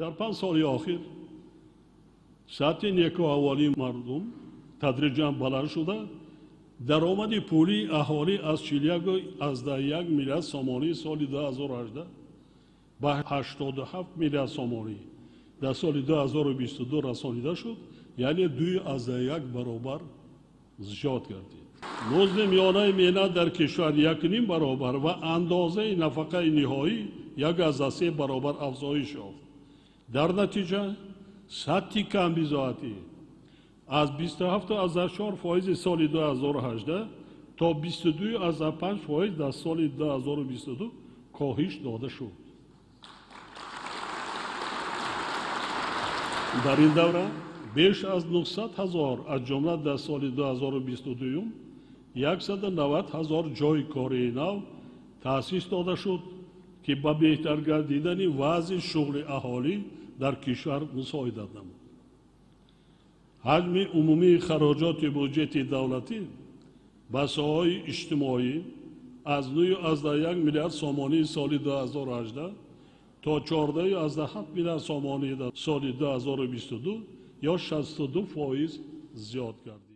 در 5 سال اخیر سطح نیکوحوالی مردم تدریجاً بلند شده. درآمد پولی اهالی از 41 میلیارد سومانی سال 2018 به 87 میلیارد سومانی در سال 2022 رسانیده شد، یعنی 2.1 برابر زیاد گردید. مزد میانه محنت در کشور 1.5 برابر و اندازه نفقه نهایی 1.3 برابر افزایش یافت. در نتیجه سطح کمبزاعتی از 27.4% سال 2018 تا 22.5% در سال 2022 کاهش داده شد. در این دوره بیش از 900,000 از جمله در سال 2022 190,000 جای کاری نو تأسیس داده شد که به بهتر گردیدن وضع شغل اهالی در کشور مساعدت نمود. حجم عمومی خراجات بودجه دولتی به ساحه اجتماعی از 9.1 میلیارد سومانی سال 2018 تا 14.7 میلیارد سومانی در سال 2022 یا 62% زیاد گردید.